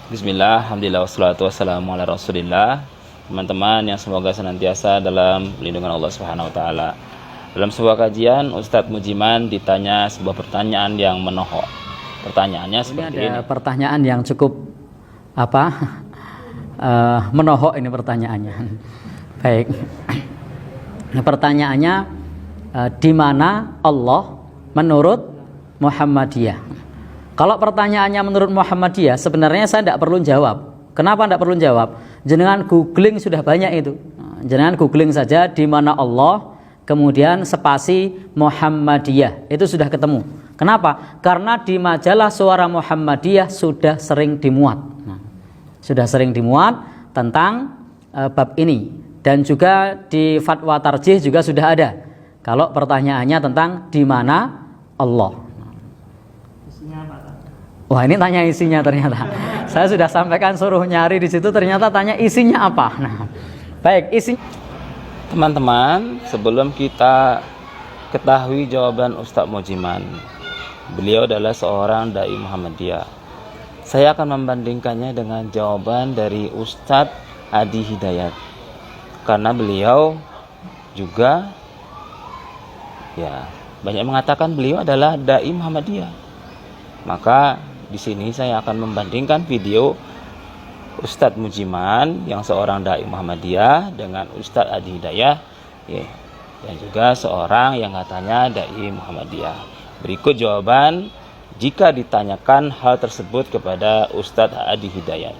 Bismillah, alhamdulillah, wassalatu wassalamu ala rasulillah. Teman-teman yang semoga senantiasa dalam lindungan Allah Subhanahu wa taala. Dalam sebuah kajian, Ustadz Mujiman ditanya sebuah pertanyaan yang menohok. Pertanyaannya seperti ini. Ada pertanyaan yang cukup menohok ini pertanyaannya. Baik. Pertanyaannya, di mana Allah menurut Muhammadiyah? Kalau pertanyaannya menurut Muhammadiyah, sebenarnya saya tidak perlu jawab. Kenapa tidak perlu jawab? Jenengan googling sudah banyak itu. Jenengan googling saja di mana Allah, kemudian spasi Muhammadiyah, itu sudah ketemu. Kenapa? Karena di majalah Suara Muhammadiyah sudah sering dimuat. Sudah sering dimuat tentang bab ini. Dan juga di Fatwa Tarjih juga sudah ada. Kalau pertanyaannya tentang di mana Allah. Wah, ini tanya isinya ternyata. Saya sudah sampaikan suruh nyari di situ, ternyata tanya isinya apa. Nah, baik, isinya. Teman-teman, sebelum kita ketahui jawaban Ustadz Mujiman, beliau adalah seorang dai Muhammadiyah. Saya akan membandingkannya dengan jawaban dari Ustadz Adi Hidayat, karena beliau juga banyak mengatakan beliau adalah dai Muhammadiyah. Maka di sini saya akan membandingkan video Ustadz Mujiman yang seorang dai Muhammadiyah dengan Ustadz Adi Hidayat, dan juga seorang yang katanya dai Muhammadiyah. Berikut jawaban jika ditanyakan hal tersebut kepada Ustadz Adi Hidayat.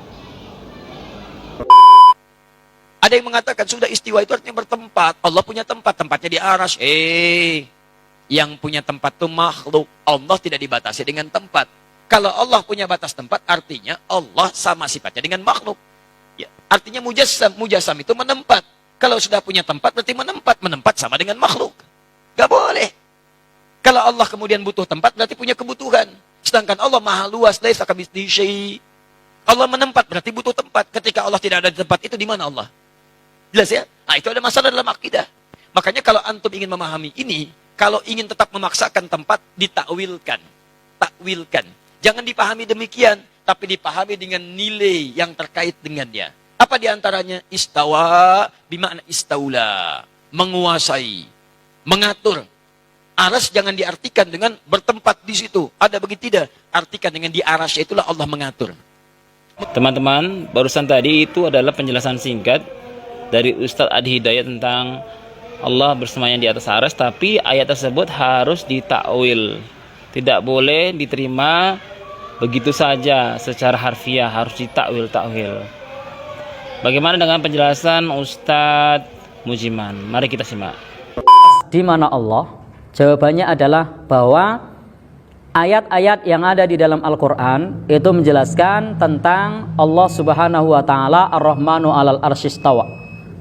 Ada yang mengatakan sudah istiwa itu artinya bertempat. Allah punya tempat, tempatnya di Arsy. Yang punya tempat itu makhluk. Allah tidak dibatasi dengan tempat. Kalau Allah punya batas tempat, artinya Allah sama sifatnya dengan makhluk. Ya, artinya mujassam. Mujassam itu menempat. Kalau sudah punya tempat, berarti menempat. Menempat sama dengan makhluk. Gak boleh. Kalau Allah kemudian butuh tempat, berarti punya kebutuhan. Sedangkan Allah maha luas. Laisa kamitslihi syai'. Allah menempat, berarti butuh tempat. Ketika Allah tidak ada di tempat itu, di mana Allah? Jelas ya? Nah, itu ada masalah dalam akidah. Makanya kalau antum ingin memahami ini, kalau ingin tetap memaksakan tempat, ditakwilkan. Takwilkan. Jangan dipahami demikian, tapi dipahami dengan nilai yang terkait dengannya. Apa diantaranya? Istawa, bima'na istaula. Menguasai, mengatur. Aras jangan diartikan dengan bertempat di situ. Ada begitu tidak? Artikan dengan di arasnya itulah Allah mengatur. Teman-teman, barusan tadi itu adalah penjelasan singkat dari Ustadz Adi Hidayat tentang Allah bersemayam di atas aras, tapi ayat tersebut harus ditakwil. Tidak boleh diterima begitu saja secara harfiah, harus ditakwil-takwil. Bagaimana dengan penjelasan Ustadz Mujiman? Mari kita simak. Di mana Allah? Jawabannya adalah bahwa ayat-ayat yang ada di dalam Al-Quran itu menjelaskan tentang Allah Subhanahu wa taala Ar-Rahmanu 'alal arsy istawa.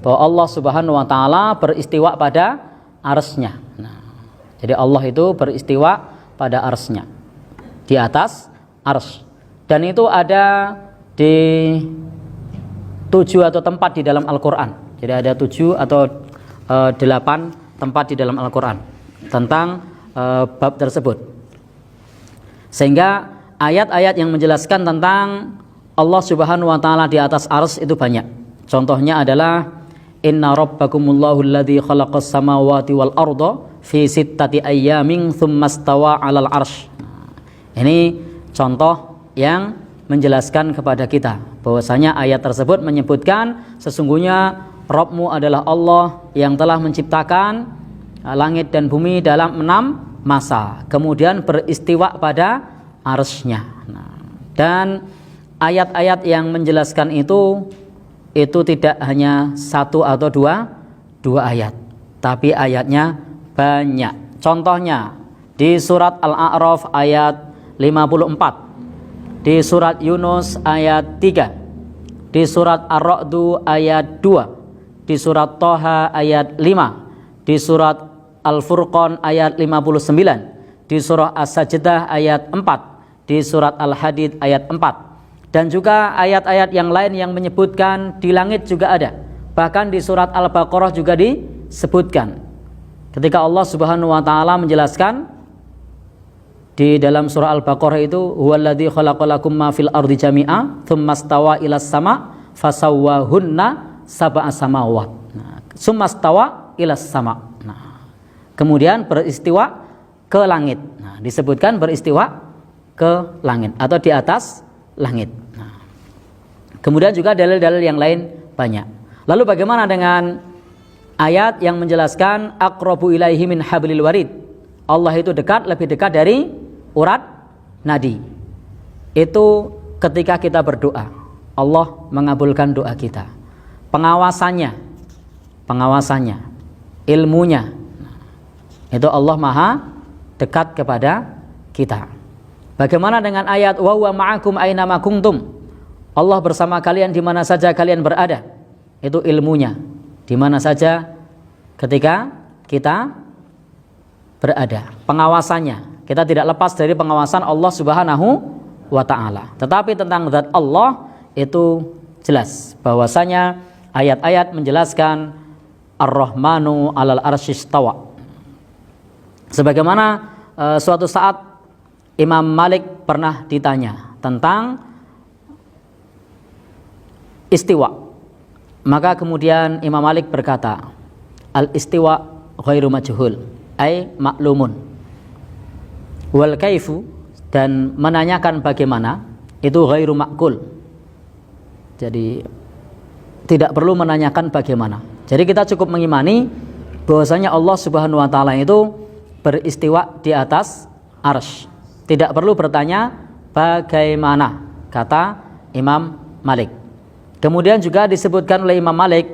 Bahwa Allah Subhanahu wa taala beristiwa pada arsy-Nya. Nah, jadi Allah itu beristiwa pada arsy-Nya, di atas arsy. Dan itu ada di 7 atau tempat di dalam Al-Quran. Jadi ada 7 atau 8 tempat di dalam Al-Quran tentang bab tersebut. Sehingga ayat-ayat yang menjelaskan tentang Allah Subhanahu wa taala di atas arsy itu banyak. Contohnya adalah inna rabbakumullahu alladzi khalaqas samawati wal arda fi sittati ayyamin tsumma stawa 'alal arsy. Ini contoh yang menjelaskan kepada kita bahwasanya ayat tersebut menyebutkan sesungguhnya Rabbmu adalah Allah yang telah menciptakan langit dan bumi dalam 6 masa, kemudian beristiwa pada arsy-Nya. Dan ayat-ayat yang menjelaskan itu tidak hanya 1 atau 2 ayat, tapi ayatnya banyak. Contohnya di surat Al-A'raf ayat 54, di surat Yunus ayat 3, di surat Ar-Ra'du ayat 2, di surat Thaha ayat 5, di surat Al-Furqan ayat 59, di surah As-Sajdah ayat 4, di surat Al-Hadid ayat 4. Dan juga ayat-ayat yang lain yang menyebutkan di langit juga ada. Bahkan di surat Al-Baqarah juga disebutkan. Ketika Allah Subhanahu wa taala menjelaskan di dalam surah Al-Baqarah itu huwallazi khalaqalakum ma fil ardi jami'a tsummastawa ilas sama fasawwahunna sab'a samawat. Nah, tsummastawa ilas sama. Nah, kemudian beristiwa ke langit. Nah, disebutkan beristiwa ke langit atau di atas langit. Nah, kemudian juga dalil-dalil yang lain banyak. Lalu bagaimana dengan ayat yang menjelaskan aqrabu ilaihi min hablil warid? Allah itu dekat, lebih dekat dari urat nadi. Itu ketika kita berdoa, Allah mengabulkan doa kita. Pengawasannya, ilmunya, itu Allah Maha dekat kepada kita. Bagaimana dengan ayat wa huwa ma'akum aina ma kuntum? Allah bersama kalian di mana saja kalian berada. Itu ilmunya, di mana saja ketika kita berada. Pengawasannya, kita tidak lepas dari pengawasan Allah Subhanahu wa taala. Tetapi tentang zat Allah itu jelas bahwasanya ayat-ayat menjelaskan Ar-Rahmanu 'alal arsyistawa. Sebagaimana suatu saat Imam Malik pernah ditanya tentang istiwa. Maka kemudian Imam Malik berkata, al-istiwa ghairu majhul, ay maklumun. Wal kaifu, dan menanyakan bagaimana, itu ghairu makul. Jadi tidak perlu menanyakan bagaimana. Jadi kita cukup mengimani bahwasanya Allah Subhanahu wa taala itu beristiwa di atas arsy. Tidak perlu bertanya bagaimana, kata Imam Malik. Kemudian juga disebutkan oleh Imam Malik,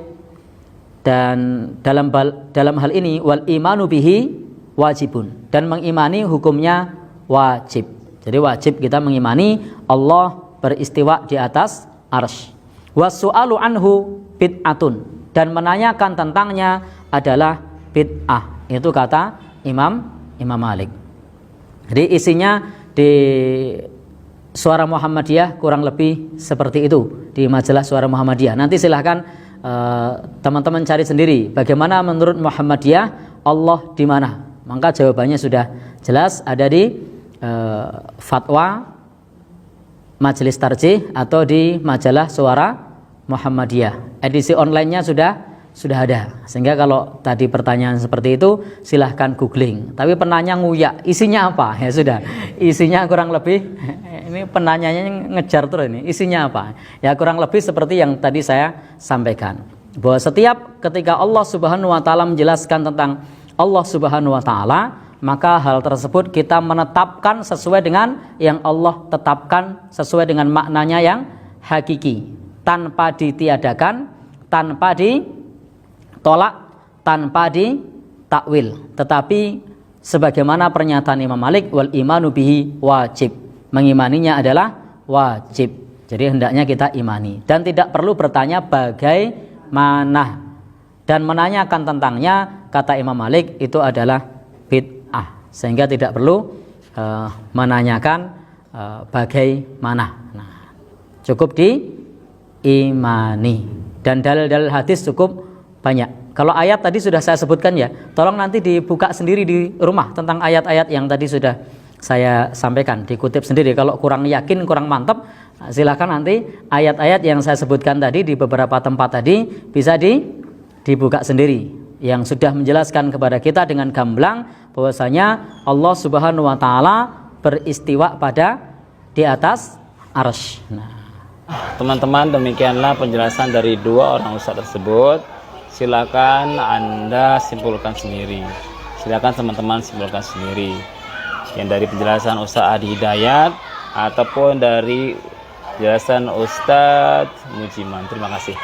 dan dalam hal ini wal imanu bihi wajibun, dan mengimani hukumnya wajib. Jadi wajib kita mengimani Allah beristiwa di atas arsy. Wasu'alu anhu bid'atun, dan menanyakan tentangnya adalah bid'ah. Itu kata Imam Malik. Jadi isinya di Suara Muhammadiyah kurang lebih seperti itu, di majalah Suara Muhammadiyah. Nanti silahkan teman-teman cari sendiri bagaimana menurut Muhammadiyah Allah di mana. Maka jawabannya sudah jelas, ada di fatwa Majelis Tarjih atau di majalah Suara Muhammadiyah. Edisi online-nya sudah ada. Sehingga kalau tadi pertanyaan seperti itu silahkan googling. Tapi penanya nguyak, isinya apa? Ya sudah, isinya kurang lebih, ini penanyanya ngejar terus ini, isinya apa? Ya kurang lebih seperti yang tadi saya sampaikan, bahwa setiap ketika Allah Subhanahu wa taala menjelaskan tentang Allah Subhanahu wa taala, maka hal tersebut kita menetapkan sesuai dengan yang Allah tetapkan, sesuai dengan maknanya yang hakiki, tanpa ditiadakan, tanpa ditolak, tanpa ditakwil. Tetapi sebagaimana pernyataan Imam Malik, wal imanu bihi wajib, mengimaninya adalah wajib. Jadi hendaknya kita imani dan tidak perlu bertanya bagaimana, dan menanyakan tentangnya, kata Imam Malik, itu adalah bid'ah. Sehingga tidak perlu menanyakan bagaimana. Nah, cukup diimani, dan dalil-dalil hadis cukup banyak. Kalau ayat tadi sudah saya sebutkan ya, tolong nanti dibuka sendiri di rumah tentang ayat-ayat yang tadi sudah saya sampaikan, dikutip sendiri. Kalau kurang yakin, kurang mantap, silakan nanti ayat-ayat yang saya sebutkan tadi di beberapa tempat tadi bisa dibuka sendiri, yang sudah menjelaskan kepada kita dengan gamblang bahwasanya Allah Subhanahu wa taala beristiwa di atas arsy. Nah, teman-teman, demikianlah penjelasan dari dua orang ustaz tersebut. Silakan Anda simpulkan sendiri. Silakan teman-teman simpulkan sendiri. Yang dari penjelasan Ustaz Adi Hidayat ataupun dari penjelasan Ustadz Mujiman. Terima kasih.